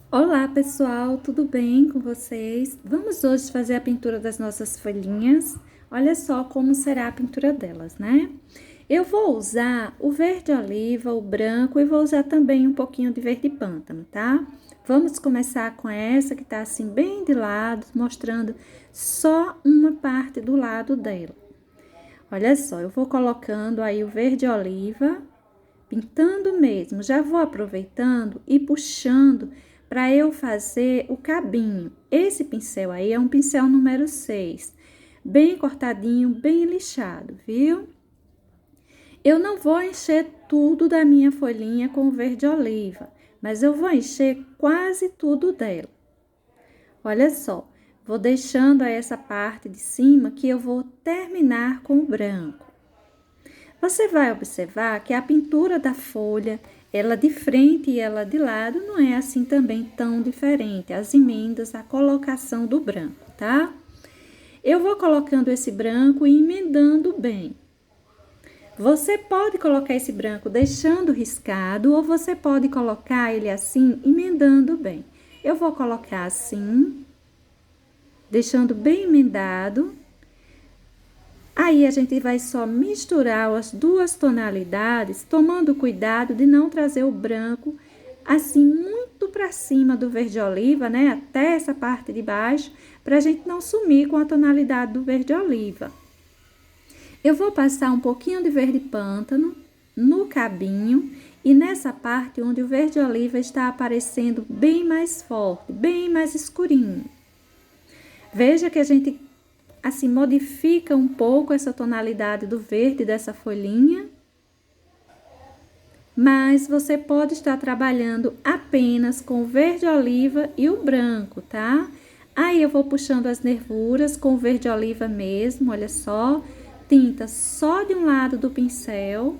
Olá pessoal, tudo bem com vocês? Vamos hoje fazer a pintura das nossas folhinhas. Olha só como será a pintura delas, né? Eu vou usar o verde oliva, o branco e vou usar também um pouquinho de verde pântano, tá? Vamos começar com essa que tá assim bem de lado, mostrando só uma parte do lado dela. Olha só, eu vou colocando aí o verde oliva, pintando mesmo, já vou aproveitando e puxando para eu fazer o cabinho. Esse pincel aí é um pincel número 6, bem cortadinho, bem lixado, viu? Eu não vou encher tudo da minha folhinha com verde oliva, mas eu vou encher quase tudo dela. Olha só, vou deixando aí essa parte de cima que eu vou terminar com o branco. Você vai observar que a pintura da folha, ela de frente e ela de lado, não é assim também tão diferente. As emendas, a colocação do branco, tá? Eu vou colocando esse branco e emendando bem. Você pode colocar esse branco deixando riscado ou você pode colocar ele assim, emendando bem. Eu vou colocar assim, deixando bem emendado. Aí a gente vai só misturar as duas tonalidades, tomando cuidado de não trazer o branco assim muito para cima do verde oliva, né? Até essa parte de baixo, para a gente não sumir com a tonalidade do verde oliva. Eu vou passar um pouquinho de verde pântano no cabinho e nessa parte onde o verde oliva está aparecendo bem mais forte, bem mais escurinho. Veja que a gente assim modifica um pouco essa tonalidade do verde dessa folhinha, mas você pode estar trabalhando apenas com o verde oliva e o branco, tá? Aí eu vou puxando as nervuras com o verde oliva mesmo, olha só, tinta só de um lado do pincel.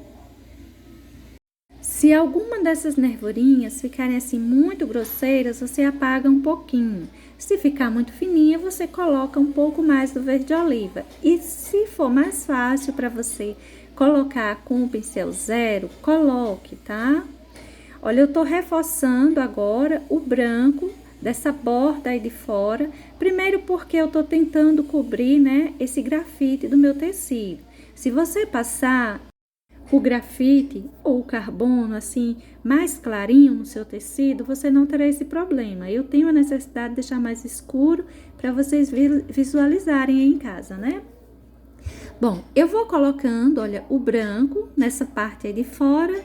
Se alguma dessas nervurinhas ficarem assim muito grosseiras, você apaga um pouquinho. Se ficar muito fininha, você coloca um pouco mais do verde oliva. E se for mais fácil para você colocar com o pincel zero, coloque, tá? Olha, eu tô reforçando agora o branco dessa borda aí de fora. Primeiro porque eu tô tentando cobrir, né, esse grafite do meu tecido. Se você passar o grafite ou o carbono assim mais clarinho no seu tecido, você não terá esse problema. Eu tenho a necessidade de deixar mais escuro para vocês visualizarem aí em casa, né? Bom, eu vou colocando, olha, o branco nessa parte aí de fora,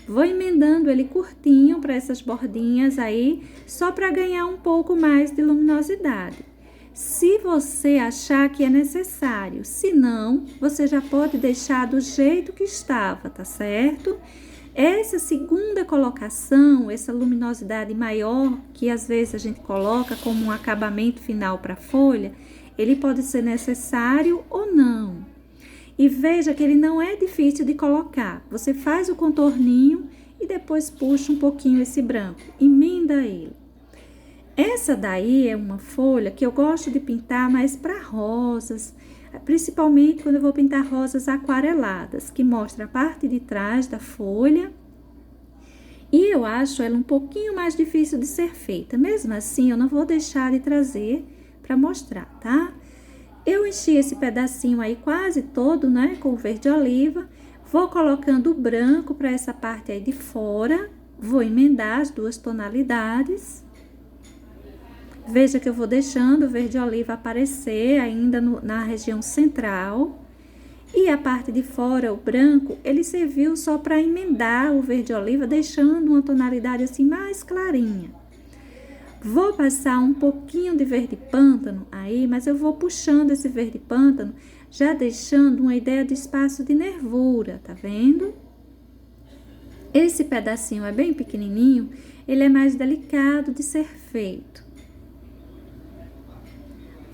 vou emendando ele curtinho para essas bordinhas aí, só para ganhar um pouco mais de luminosidade. Se você achar que é necessário, se não, você já pode deixar do jeito que estava, tá certo? Essa segunda colocação, essa luminosidade maior que às vezes a gente coloca como um acabamento final para a folha, ele pode ser necessário ou não. E veja que ele não é difícil de colocar. Você faz o contorninho e depois puxa um pouquinho esse branco, emenda ele. Essa daí é uma folha que eu gosto de pintar mais para rosas, principalmente quando eu vou pintar rosas aquareladas, que mostra a parte de trás da folha. E eu acho ela um pouquinho mais difícil de ser feita. Mesmo assim, eu não vou deixar de trazer para mostrar, tá? Eu enchi esse pedacinho aí quase todo, né, com o verde oliva. Vou colocando o branco para essa parte aí de fora. Vou emendar as duas tonalidades. Veja que eu vou deixando o verde oliva aparecer ainda na região central. E a parte de fora, o branco, ele serviu só para emendar o verde oliva, deixando uma tonalidade assim mais clarinha. Vou passar um pouquinho de verde pântano aí, mas eu vou puxando esse verde pântano, já deixando uma ideia de espaço de nervura, tá vendo? Esse pedacinho é bem pequenininho, ele é mais delicado de ser feito.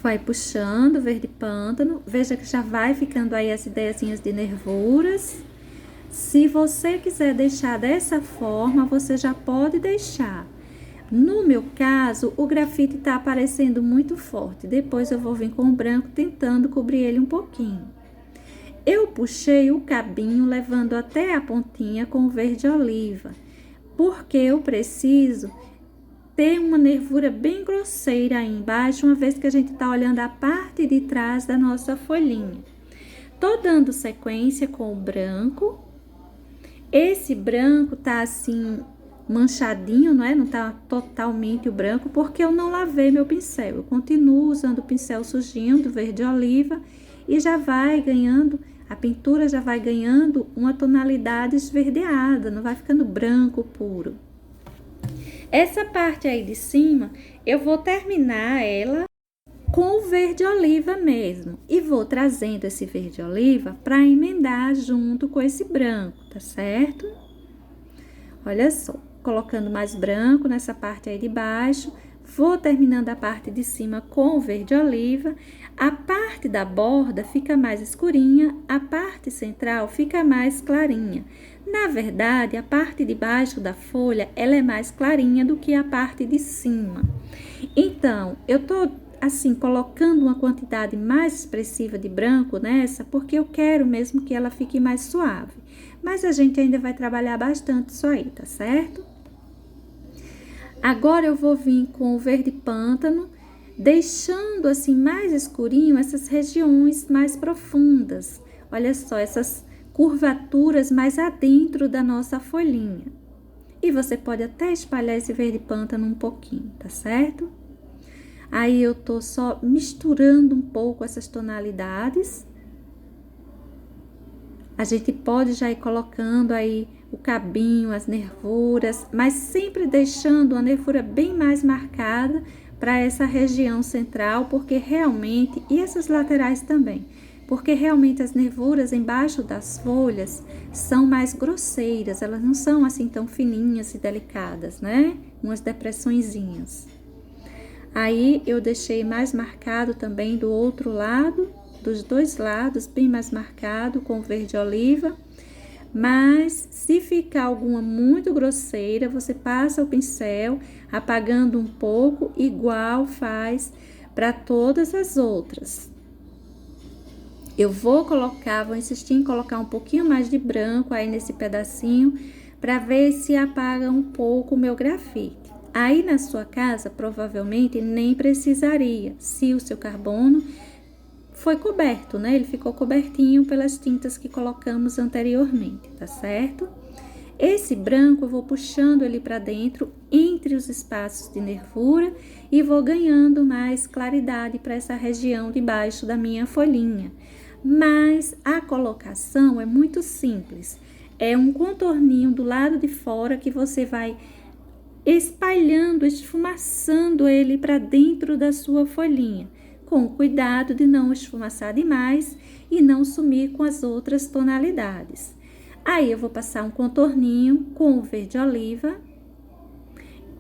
Vai puxando o verde pântano, veja que já vai ficando aí as ideiazinhas de nervuras. Se você quiser deixar dessa forma, você já pode deixar. No meu caso, o grafite tá aparecendo muito forte. Depois eu vou vir com o branco tentando cobrir ele um pouquinho. Eu puxei o cabinho levando até a pontinha com o verde oliva, porque eu preciso ter uma nervura bem grosseira aí embaixo, uma vez que a gente está olhando a parte de trás da nossa folhinha. Tô dando sequência com o branco. Esse branco tá assim manchadinho, não é? Não tá totalmente o branco, porque eu não lavei meu pincel. Eu continuo usando o pincel sujinho do verde oliva e já vai ganhando, a pintura já vai ganhando uma tonalidade esverdeada, não vai ficando branco puro. Essa parte aí de cima, eu vou terminar ela com o verde oliva mesmo. E vou trazendo esse verde oliva para emendar junto com esse branco, tá certo? Olha só, colocando mais branco nessa parte aí de baixo, vou terminando a parte de cima com o verde oliva. A parte da borda fica mais escurinha, a parte central fica mais clarinha. Na verdade, a parte de baixo da folha, ela é mais clarinha do que a parte de cima. Então, eu tô assim, colocando uma quantidade mais expressiva de branco nessa, porque eu quero mesmo que ela fique mais suave. Mas a gente ainda vai trabalhar bastante isso aí, tá certo? Agora eu vou vir com o verde pântano, deixando assim mais escurinho essas regiões mais profundas. Olha só, essas curvaturas mais adentro da nossa folhinha. E você pode até espalhar esse verde pântano um pouquinho, tá certo? Aí eu tô só misturando um pouco essas tonalidades. A gente pode já ir colocando aí o cabinho, as nervuras, mas sempre deixando uma nervura bem mais marcada para essa região central, porque realmente, e essas laterais também, porque realmente as nervuras embaixo das folhas são mais grosseiras, elas não são assim tão fininhas e delicadas, né? Umas depressõezinhas. Aí eu deixei mais marcado também do outro lado, dos dois lados, bem mais marcado com verde oliva. Mas se ficar alguma muito grosseira, você passa o pincel apagando um pouco, igual faz para todas as outras. Eu vou insistir em colocar um pouquinho mais de branco aí nesse pedacinho, para ver se apaga um pouco o meu grafite. Aí na sua casa, provavelmente nem precisaria, se o seu carbono foi coberto, né? Ele ficou cobertinho pelas tintas que colocamos anteriormente, tá certo? Esse branco eu vou puxando ele para dentro, entre os espaços de nervura, e vou ganhando mais claridade para essa região de baixo da minha folhinha. Mas a colocação é muito simples. É um contorninho do lado de fora que você vai espalhando, esfumaçando ele para dentro da sua folhinha, com cuidado de não esfumaçar demais e não sumir com as outras tonalidades. Aí eu vou passar um contorninho com o verde oliva.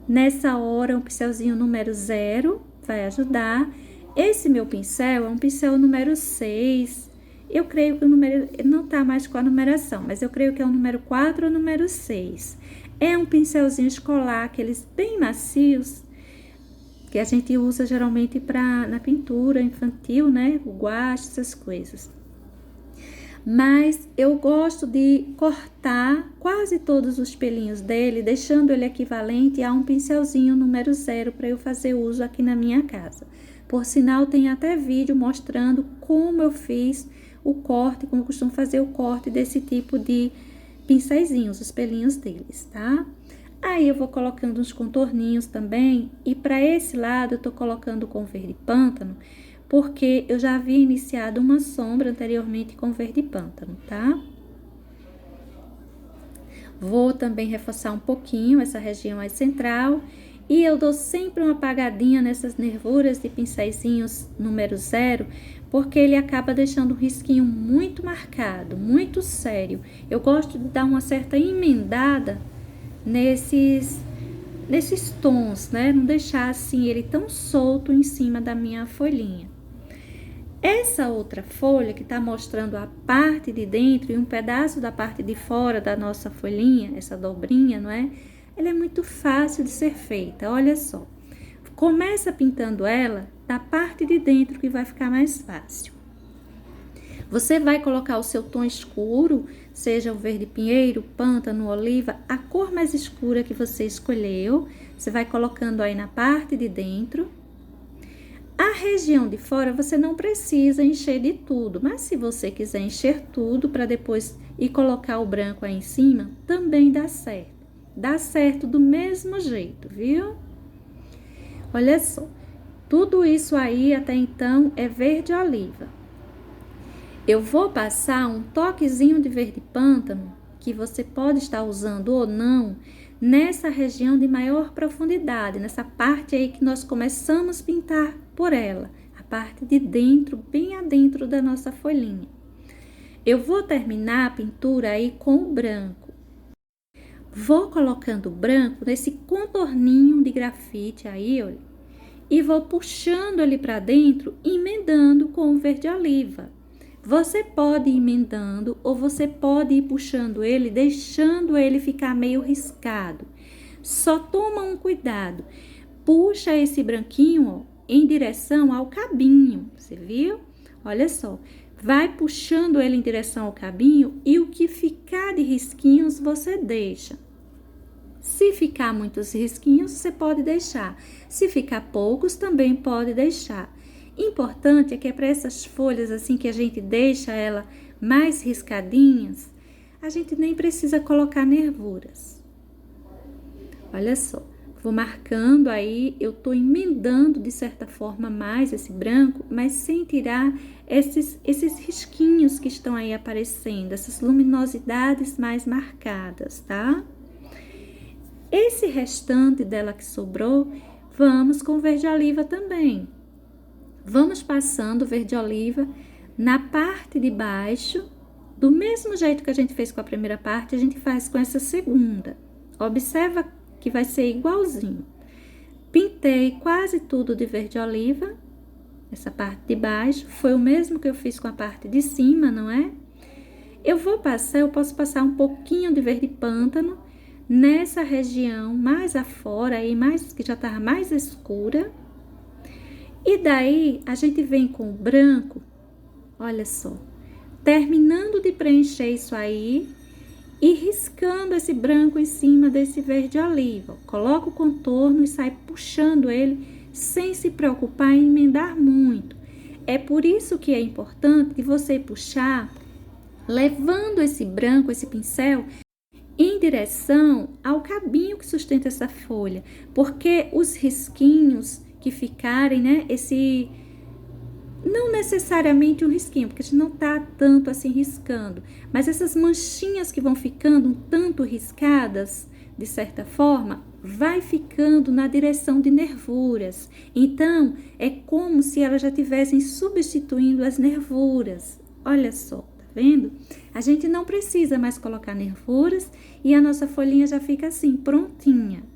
Nessa hora, um pincelzinho número 0 vai ajudar. Esse meu pincel é um pincel número 6. Eu creio que o número não tá mais com a numeração, mas eu creio que é o número 4 ou número 6. É um pincelzinho escolar, aqueles bem macios, que a gente usa geralmente na pintura infantil, né? O guache, essas coisas. Mas eu gosto de cortar quase todos os pelinhos dele, deixando ele equivalente a um pincelzinho número 0 para eu fazer uso aqui na minha casa. Por sinal, tem até vídeo mostrando como eu fiz o corte, como eu costumo fazer o corte desse tipo de pincéisinhos, os pelinhos deles, tá? Aí eu vou colocando uns contorninhos também, e para esse lado eu tô colocando com verde pântano, porque eu já havia iniciado uma sombra anteriormente com verde pântano, tá? Vou também reforçar um pouquinho essa região mais central, e eu dou sempre uma apagadinha nessas nervuras de pincéisinhos número 0, porque ele acaba deixando um risquinho muito marcado, muito sério. Eu gosto de dar uma certa emendada nesses tons, né? Não deixar assim ele tão solto em cima da minha folhinha. Essa outra folha que tá mostrando a parte de dentro e um pedaço da parte de fora da nossa folhinha, essa dobrinha, não é? Ela é muito fácil de ser feita, olha só. Começa pintando ela da parte de dentro, que vai ficar mais fácil. Você vai colocar o seu tom escuro, seja o verde pinheiro, pântano, oliva, a cor mais escura que você escolheu, Você vai colocando aí na parte de dentro. A região de fora você não precisa encher de tudo, mas se você quiser encher tudo para depois ir colocar o branco aí em cima, também dá certo. Dá certo do mesmo jeito, viu? Olha só, tudo isso aí até então é verde oliva. Eu vou passar um toquezinho de verde pântano, que você pode estar usando ou não, nessa região de maior profundidade, nessa parte aí que nós começamos a pintar por ela, a parte de dentro, bem adentro da nossa folhinha. Eu vou terminar a pintura aí com o branco. Vou colocando o branco nesse contorninho de grafite aí, olha, e vou puxando ele para dentro, emendando com o verde oliva. Você pode ir emendando ou você pode ir puxando ele, deixando ele ficar meio riscado. Só toma um cuidado. Puxa esse branquinho, ó, em direção ao cabinho. Você viu? Olha só. Vai puxando ele em direção ao cabinho e o que ficar de risquinhos você deixa. Se ficar muitos risquinhos, você pode deixar. Se ficar poucos, também pode deixar. Importante é que para essas folhas assim que a gente deixa ela mais riscadinhas, a gente nem precisa colocar nervuras. Olha só, vou marcando aí, eu tô emendando de certa forma mais esse branco, mas sem tirar esses risquinhos que estão aí aparecendo, essas luminosidades mais marcadas, tá? Esse restante dela que sobrou, vamos com verde oliva também. Vamos passando o verde oliva na parte de baixo, do mesmo jeito que a gente fez com a primeira parte, a gente faz com essa segunda. Observa que vai ser igualzinho. Pintei quase tudo de verde oliva, essa parte de baixo, foi o mesmo que eu fiz com a parte de cima, não é? Eu posso passar um pouquinho de verde pântano nessa região mais afora, aí mais, que já estava mais escura. E daí, a gente vem com o branco, olha só, terminando de preencher isso aí e riscando esse branco em cima desse verde oliva. Coloca o contorno e sai puxando ele sem se preocupar em emendar muito. É por isso que é importante você puxar, levando esse branco, esse pincel, em direção ao cabinho que sustenta essa folha, porque os risquinhos que ficarem, né, não necessariamente um risquinho, porque a gente não tá tanto assim riscando, mas essas manchinhas que vão ficando um tanto riscadas, de certa forma, vai ficando na direção de nervuras. Então, é como se elas já estivessem substituindo as nervuras. Olha só, tá vendo? A gente não precisa mais colocar nervuras e a nossa folhinha já fica assim, prontinha.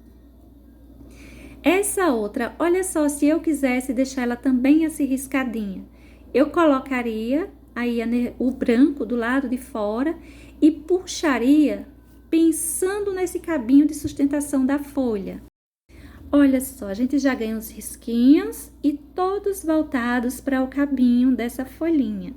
Essa outra, olha só, se eu quisesse deixar ela também assim riscadinha, eu colocaria aí o branco do lado de fora e puxaria pensando nesse cabinho de sustentação da folha. Olha só, a gente já ganha os risquinhos e todos voltados para o cabinho dessa folhinha.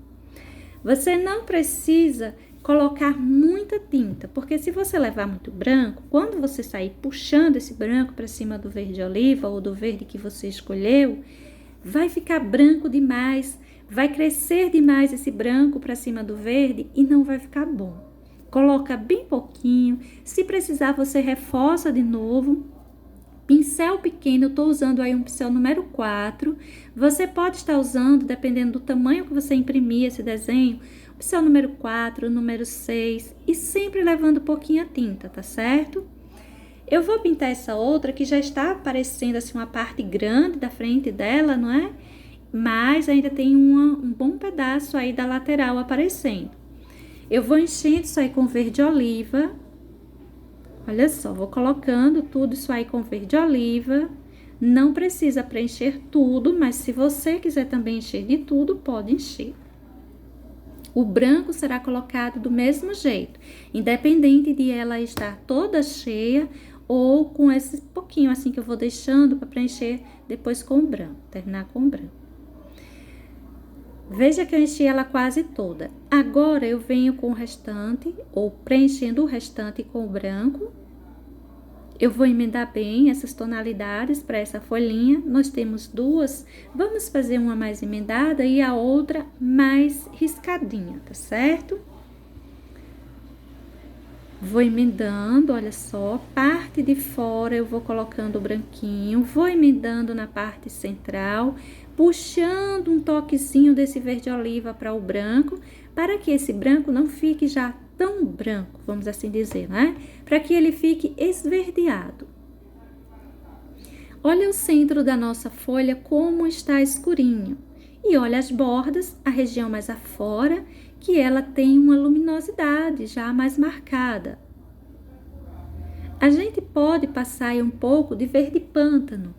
Você não precisa colocar muita tinta, porque se você levar muito branco, quando você sair puxando esse branco para cima do verde oliva ou do verde que você escolheu, vai ficar branco demais, vai crescer demais esse branco para cima do verde e não vai ficar bom. Coloca bem pouquinho, se precisar você reforça de novo. Pincel pequeno, eu estou usando aí um pincel número 4, você pode estar usando, dependendo do tamanho que você imprimir esse desenho, pincel número 4, número 6 e sempre levando pouquinha tinta, tá certo? Eu vou pintar essa outra que já está aparecendo assim uma parte grande da frente dela, não é? Mas ainda tem um bom pedaço aí da lateral aparecendo. Eu vou enchendo isso aí com verde oliva. Olha só, vou colocando tudo isso aí com verde oliva. Não precisa preencher tudo, mas se você quiser também encher de tudo, pode encher. O branco será colocado do mesmo jeito, independente de ela estar toda cheia ou com esse pouquinho assim que eu vou deixando para preencher depois com o branco, terminar com o branco. Veja que eu enchi ela quase toda. Agora eu venho com o restante, ou preenchendo o restante com o branco. Eu vou emendar bem essas tonalidades para essa folhinha. Nós temos duas, vamos fazer uma mais emendada e a outra mais riscadinha, tá certo? Vou emendando, olha só, parte de fora eu vou colocando o branquinho, vou emendando na parte central, puxando um toquezinho desse verde oliva para o branco, para que esse branco não fique já tão branco, vamos assim dizer, né? Para que ele fique esverdeado. Olha o centro da nossa folha como está escurinho. E olha as bordas, a região mais afora, que ela tem uma luminosidade já mais marcada. A gente pode passar aí um pouco de verde pântano,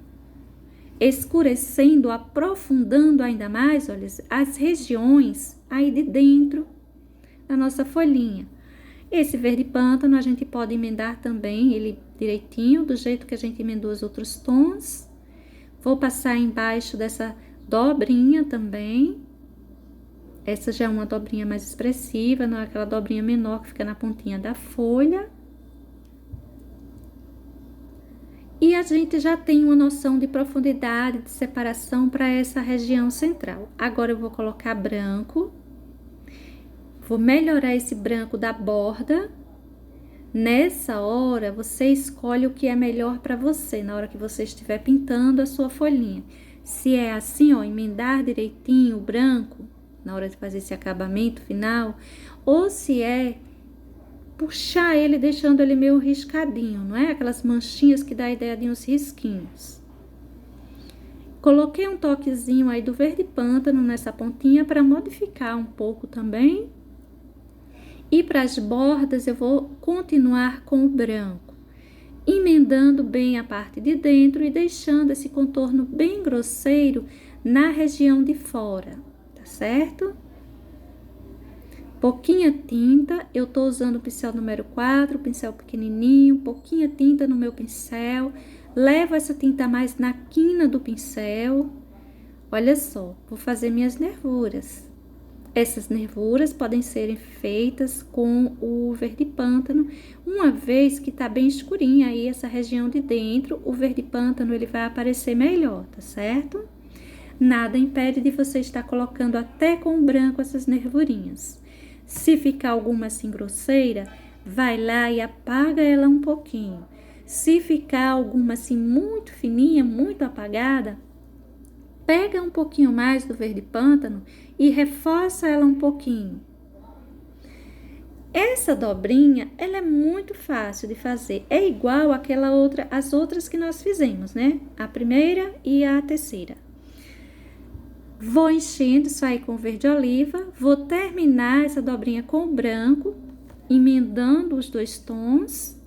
escurecendo, aprofundando ainda mais, olha, as regiões aí de dentro da nossa folhinha. Esse verde pântano a gente pode emendar também ele direitinho, do jeito que a gente emendou os outros tons. Vou passar embaixo dessa dobrinha também. Essa já é uma dobrinha mais expressiva, não é aquela dobrinha menor que fica na pontinha da folha. E a gente já tem uma noção de profundidade, de separação para essa região central. Agora eu vou colocar branco. Vou melhorar esse branco da borda. Nessa hora, você escolhe o que é melhor para você, na hora que você estiver pintando a sua folhinha. Se é assim, ó, emendar direitinho o branco, na hora de fazer esse acabamento final, ou se é puxar ele, deixando ele meio riscadinho, não é? Aquelas manchinhas que dá a ideia de uns risquinhos. Coloquei um toquezinho aí do verde pântano nessa pontinha para modificar um pouco também. E para as bordas eu vou continuar com o branco, emendando bem a parte de dentro e deixando esse contorno bem grosseiro na região de fora, tá certo? Pouquinha tinta, eu tô usando o pincel número 4, pincel pequenininho, pouquinha tinta no meu pincel, levo essa tinta mais na quina do pincel. Olha só, vou fazer minhas nervuras. Essas nervuras podem serem feitas com o verde pântano, uma vez que tá bem escurinha aí essa região de dentro, o verde pântano ele vai aparecer melhor, tá certo? Nada impede de você estar colocando até com o branco essas nervurinhas. Se ficar alguma assim grosseira, vai lá e apaga ela um pouquinho. Se ficar alguma assim muito fininha, muito apagada, pega um pouquinho mais do verde pântano e reforça ela um pouquinho. Essa dobrinha, ela é muito fácil de fazer. É igual àquela outra, as outras que nós fizemos, né? A primeira e a terceira. Vou enchendo isso aí com verde oliva. Vou terminar essa dobrinha com o branco, emendando os dois tons.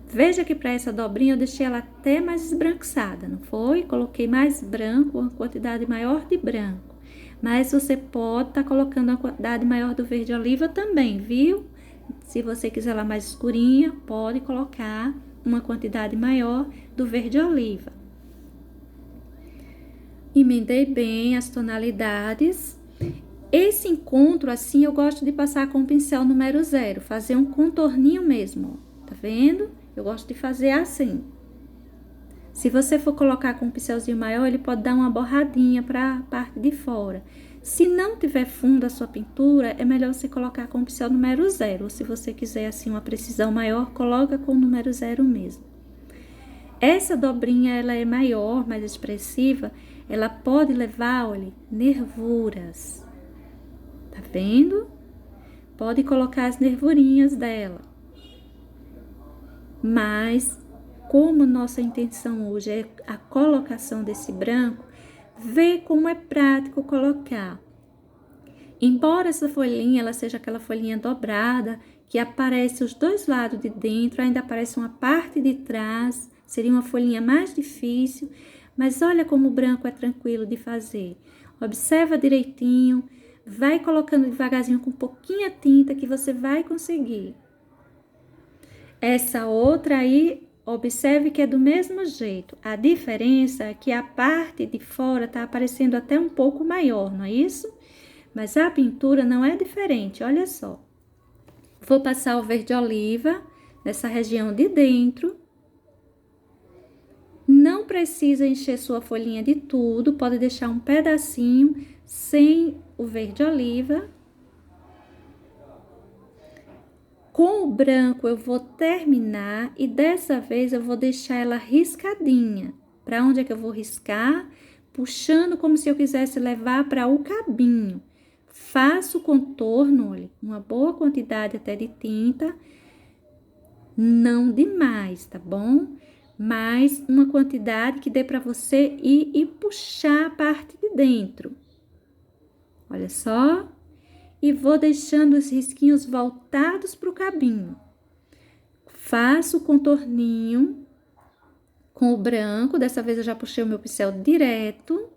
Veja que para essa dobrinha eu deixei ela até mais esbranquiçada, não foi? Coloquei mais branco, uma quantidade maior de branco. Mas você pode estar colocando uma quantidade maior do verde oliva também, viu? Se você quiser ela mais escurinha, pode colocar uma quantidade maior do verde oliva. Emendei bem as tonalidades. Esse encontro, assim, eu gosto de passar com o pincel número 0, fazer um contorninho mesmo, ó. Tá vendo? Eu gosto de fazer assim. Se você for colocar com um pincelzinho maior, ele pode dar uma borradinha para a parte de fora. Se não tiver fundo a sua pintura, é melhor você colocar com o pincel número 0. Ou se você quiser assim uma precisão maior, coloca com o número 0 mesmo. Essa dobrinha, ela é maior, mais expressiva, ela pode levar, olha, nervuras. Tá vendo? Pode colocar as nervurinhas dela. Mas, como nossa intenção hoje é a colocação desse branco, vê como é prático colocar. Embora essa folhinha, ela seja aquela folhinha dobrada, que aparece os dois lados de dentro, ainda aparece uma parte de trás, seria uma folhinha mais difícil, mas olha como o branco é tranquilo de fazer. Observa direitinho, vai colocando devagarzinho com pouquinha tinta que você vai conseguir. Essa outra aí, observe que é do mesmo jeito. A diferença é que a parte de fora tá aparecendo até um pouco maior, não é isso? Mas a pintura não é diferente, olha só. Vou passar o verde oliva nessa região de dentro. Não precisa encher sua folhinha de tudo, pode deixar um pedacinho sem o verde oliva. Com o branco eu vou terminar e dessa vez eu vou deixar ela riscadinha. Para onde é que eu vou riscar? Puxando como se eu quisesse levar para o cabinho. Faço o contorno, olha, uma boa quantidade até de tinta, não demais, tá bom? Mas uma quantidade que dê para você ir e puxar a parte de dentro. Olha só. E vou deixando os risquinhos voltados para o cabinho. Faço o contorninho com o branco. Dessa vez eu já puxei o meu pincel direto.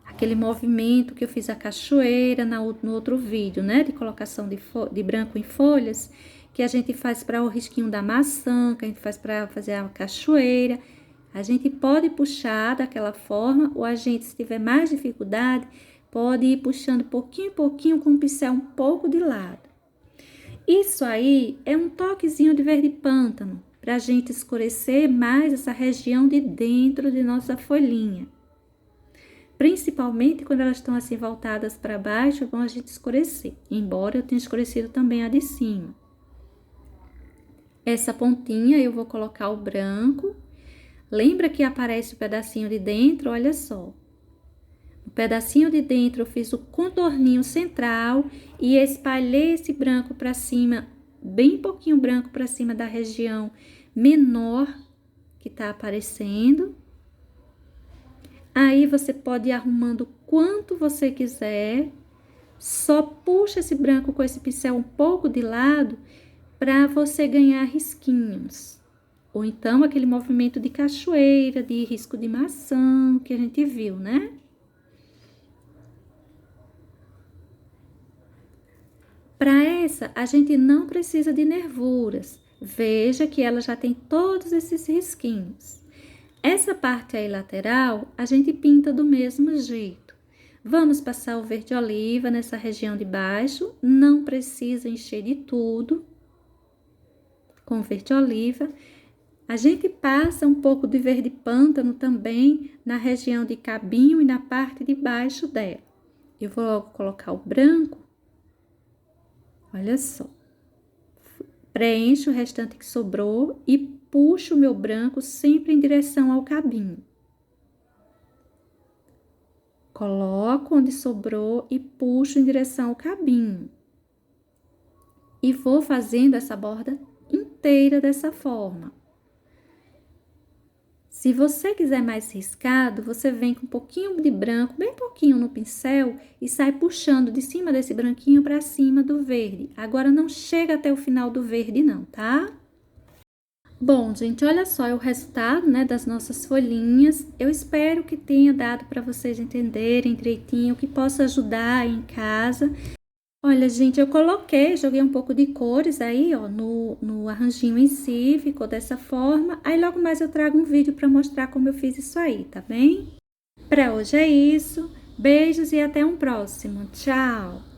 Aquele movimento que eu fiz a cachoeira no outro vídeo, né? De colocação de branco em folhas, que a gente faz para o risquinho da maçã, que a gente faz para fazer a cachoeira. A gente pode puxar daquela forma, ou a gente, se tiver mais dificuldade, pode ir puxando pouquinho em pouquinho com o pincel um pouco de lado. Isso aí é um toquezinho de verde pântano, para a gente escurecer mais essa região de dentro de nossa folhinha. Principalmente quando elas estão assim voltadas para baixo, é bom a gente escurecer. Embora eu tenha escurecido também a de cima. Essa pontinha eu vou colocar o branco. Lembra que aparece o pedacinho de dentro? Olha só. O pedacinho de dentro eu fiz o contorninho central e espalhei esse branco para cima, bem pouquinho branco para cima da região menor que tá aparecendo. Aí você pode ir arrumando quanto você quiser, só puxa esse branco com esse pincel um pouco de lado para você ganhar risquinhos. Ou então aquele movimento de cachoeira, de risco de maçã que a gente viu, né? Para essa, a gente não precisa de nervuras. Veja que ela já tem todos esses risquinhos. Essa parte aí lateral, a gente pinta do mesmo jeito. Vamos passar o verde oliva nessa região de baixo. Não precisa encher de tudo com verde oliva. A gente passa um pouco de verde pântano também na região de cabinho e na parte de baixo dela. Eu vou logo colocar o branco. Olha só, preencho o restante que sobrou e puxo o meu branco sempre em direção ao cabinho. Coloco onde sobrou e puxo em direção ao cabinho. E vou fazendo essa borda inteira dessa forma. Se você quiser mais riscado, você vem com um pouquinho de branco, bem pouquinho no pincel, e sai puxando de cima desse branquinho para cima do verde. Agora, não chega até o final do verde não, tá? Bom, gente, olha só o resultado, né, das nossas folhinhas. Eu espero que tenha dado para vocês entenderem direitinho, que possa ajudar aí em casa. Olha, gente, eu joguei um pouco de cores aí, ó, no arranjinho em si, ficou dessa forma. Aí, logo mais eu trago um vídeo para mostrar como eu fiz isso aí, tá bem? Para hoje é isso. Beijos e até um próximo. Tchau!